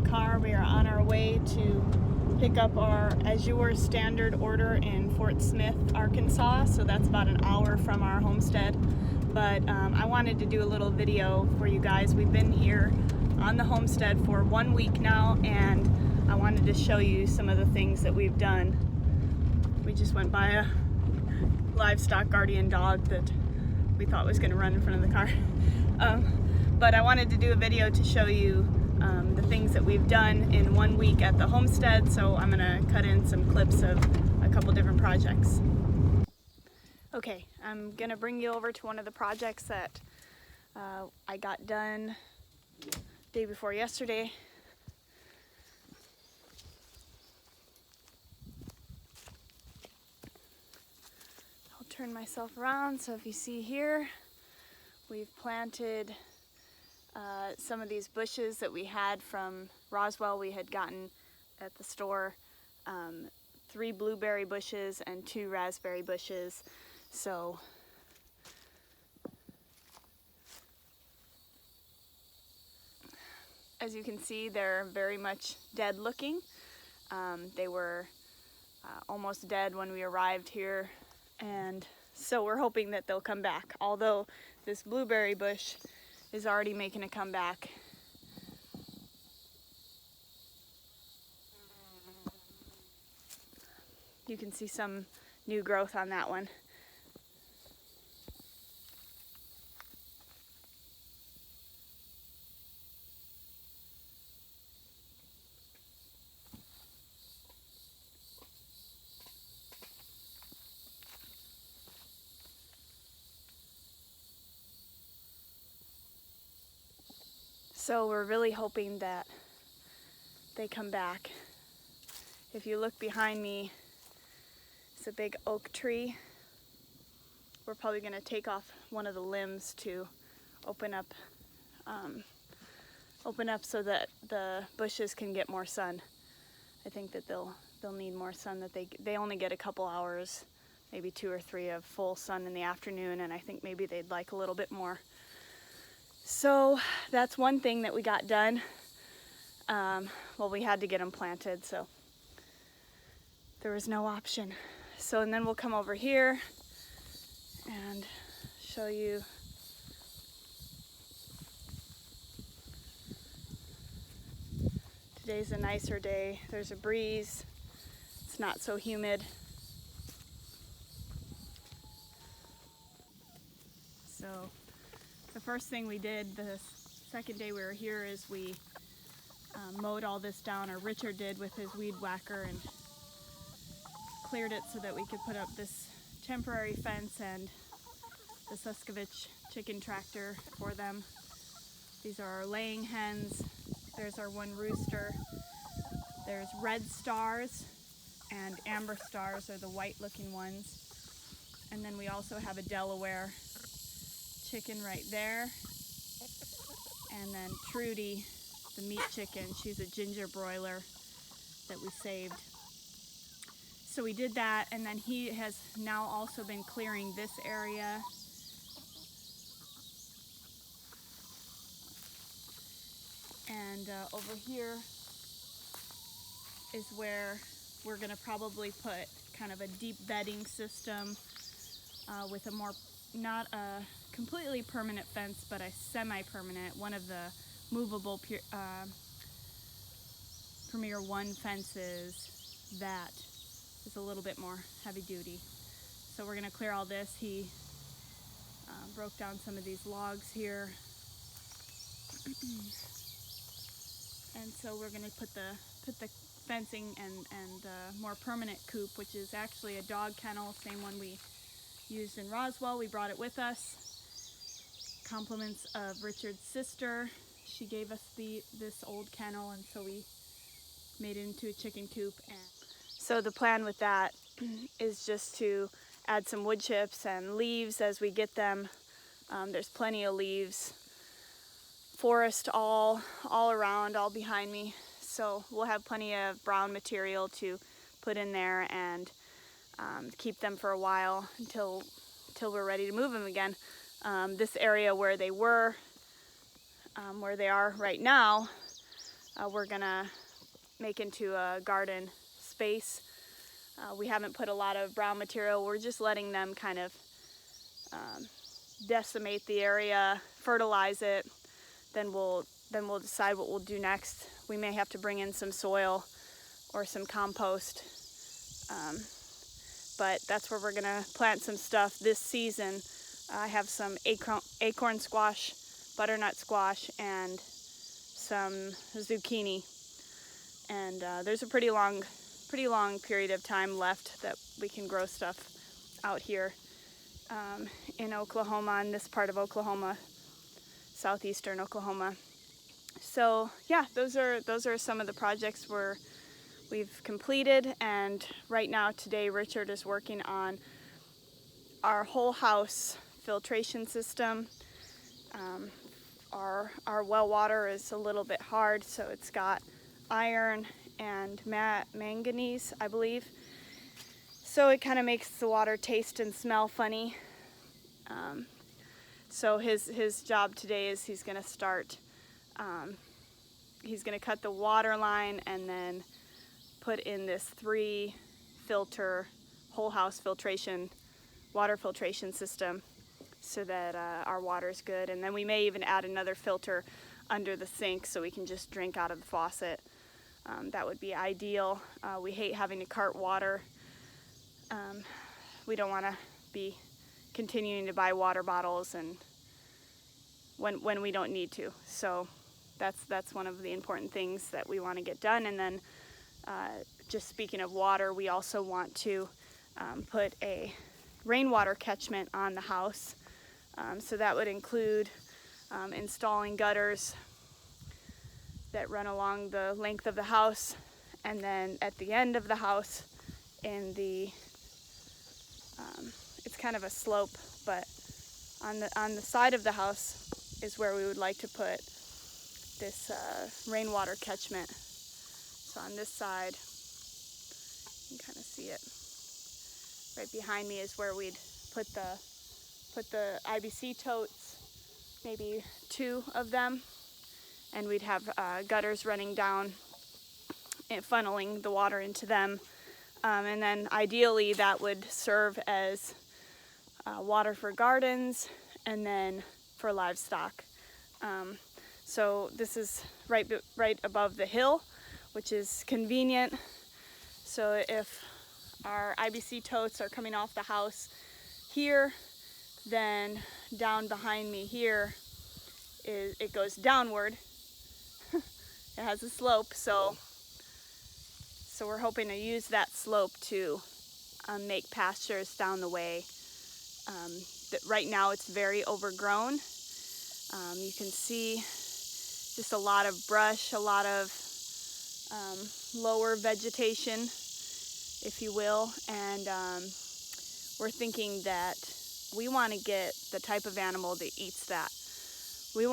car. We are on our way to pick up our Azure standard order in Fort Smith, Arkansas. So that's about an hour from our homestead. But I wanted to do a little video for you guys. We've been here on the homestead for 1 week now, and I wanted to show you some of the things that we've done. We just went by a livestock guardian dog that we thought was going to run in front of the car. But I wanted to do a video to show you the things that we've done in 1 week at the homestead, so I'm going to cut in some clips of a couple different projects. Okay, I'm going to bring you over to one of the projects that I got done day before yesterday. I'll turn myself around, so if you see here, we've planted some of these bushes that we had from Roswell. We had gotten at the store 3 blueberry bushes and 2 raspberry bushes. So as you can see, they're very much dead looking. They were almost dead when we arrived here, and so we're hoping that they'll come back, although this blueberry bush is already making a comeback. You can see some new growth on that one. So we're really hoping that they come back. If you look behind me, it's a big oak tree. We're probably going to take off one of the limbs to open up so that the bushes can get more sun. I think that they'll need more sun. That they only get a couple hours, maybe 2 or 3 of full sun in the afternoon, and I think maybe they'd like a little bit more. So that's one thing that we got done. Well, we had to get them planted, so there was no option. So, and then we'll come over here and show you today's a nicer day. There's a breeze. It's not so humid. So the first thing we did the second day we were here is we mowed all this down, or Richard did with his weed whacker, and cleared it so that we could put up this temporary fence and the Susquevich chicken tractor for them. These are our laying hens. There's our one rooster. There's red stars and amber stars are the white looking ones. And then we also have a Delaware chicken right there. And then Trudy, the meat chicken, she's a ginger broiler that we saved. So we did that, and then he has now also been clearing this area. And over here is where we're going to probably put kind of a deep bedding system with a more, not a completely permanent fence, but a semi-permanent, one of the movable Premier 1 fences that is a little bit more heavy duty. So we're going to clear all this. He broke down some of these logs here. And so we're going to put the fencing and the more permanent coop, which is actually a dog kennel, same one we used in Roswell. We brought it with us. Compliments of Richard's sister. She gave us this old kennel, and so we made it into a chicken coop. And so the plan with that is just to add some wood chips and leaves as we get them. There's plenty of leaves. Forest all around, all behind me. So we'll have plenty of brown material to put in there and keep them for a while until we're ready to move them again. This area where they were, where they are right now, we're gonna make into a garden space. We haven't put a lot of brown material. We're just letting them kind of decimate the area, fertilize it. Then we'll decide what we'll do next. We may have to bring in some soil or some compost. But that's where we're gonna plant some stuff this season. I have some acorn squash, butternut squash, and some zucchini. And there's a pretty long period of time left that we can grow stuff out here in Oklahoma, in this part of Oklahoma, southeastern Oklahoma. So yeah, those are some of the projects we've completed, and right now today Richard is working on our whole house filtration system. Our well water is a little bit hard, so it's got iron and manganese, I believe. So it kind of makes the water taste and smell funny. So his job today is he's going to start, he's going to cut the water line and then put in this 3-filter whole house water filtration system, so that our water is good. And then we may even add another filter under the sink so we can just drink out of the faucet. That would be ideal. We hate having to cart water. We don't want to be continuing to buy water bottles and when we don't need to. So that's one of the important things that we want to get done. And then just speaking of water, we also want to put a rainwater catchment on the house. So that would include installing gutters that run along the length of the house, and then at the end of the house, in the it's kind of a slope, but on the side of the house is where we would like to put this rainwater catchment. So on this side, you can kind of see it. Right behind me is where we'd put the IBC totes, maybe 2 of them, and we'd have gutters running down and funneling the water into them. And then ideally that would serve as water for gardens and then for livestock. So this is right above the hill, which is convenient. So if our IBC totes are coming off the house here, then down behind me here it goes downward. It has a slope, so we're hoping to use that slope to make pastures down the way. Right now it's very overgrown. You can see just a lot of brush, a lot of lower vegetation, if you will, and we're thinking that we want to get the type of animal that eats that. We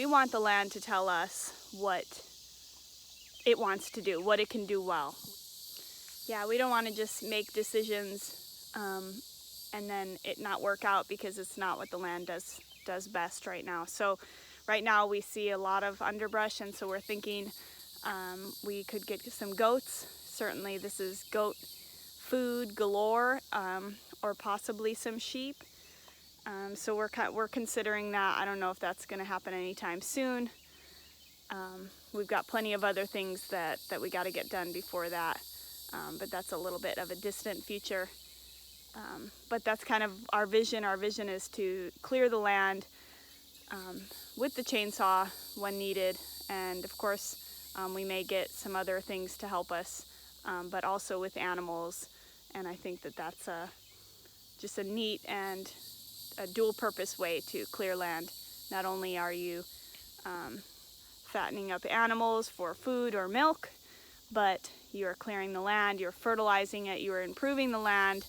want the land to tell us what it wants to do, what it can do well. Yeah, we don't want to just make decisions and then it not work out because it's not what the land does best right now. So right now we see a lot of underbrush, and so we're thinking we could get some goats. Certainly this is goat food galore, or possibly some sheep. So we're considering that. I don't know if that's going to happen anytime soon. We've got plenty of other things that we got to get done before that, but that's a little bit of a distant future. But that's kind of our vision. Our vision is to clear the land with the chainsaw when needed, and of course we may get some other things to help us, but also with animals. And I think that's just a neat and a dual purpose way to clear land. Not only are you fattening up animals for food or milk, but you are clearing the land, you're fertilizing it, you are improving the land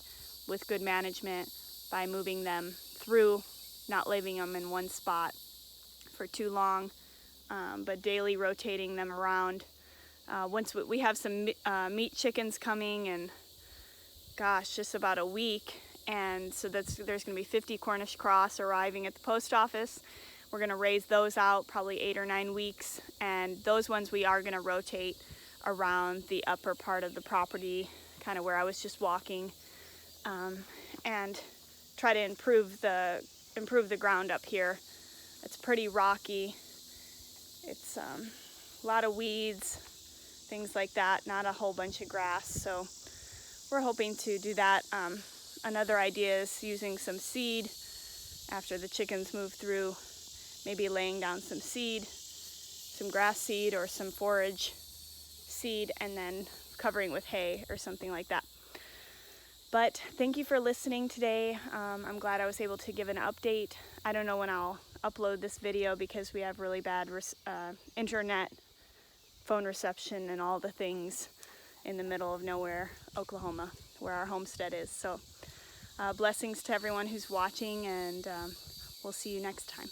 with good management by moving them through, not leaving them in one spot for too long, but daily rotating them around. Once we have some meat chickens coming in, gosh, just about a week, and so there's going to be 50 Cornish cross arriving at the post office. We're gonna raise those out probably 8 or 9 weeks, and those ones we are gonna rotate around the upper part of the property, kind of where I was just walking, and try to improve the ground up here. It's pretty rocky. It's a lot of weeds, things like that, not a whole bunch of grass. So we're hoping to do that. Another idea is using some seed after the chickens move through, maybe laying down some seed, some grass seed or some forage seed, and then covering with hay or something like that. But thank you for listening today. I'm glad I was able to give an update. I don't know when I'll upload this video because we have really bad internet, phone reception, and all the things in the middle of nowhere, Oklahoma, where our homestead is. So blessings to everyone who's watching, and we'll see you next time.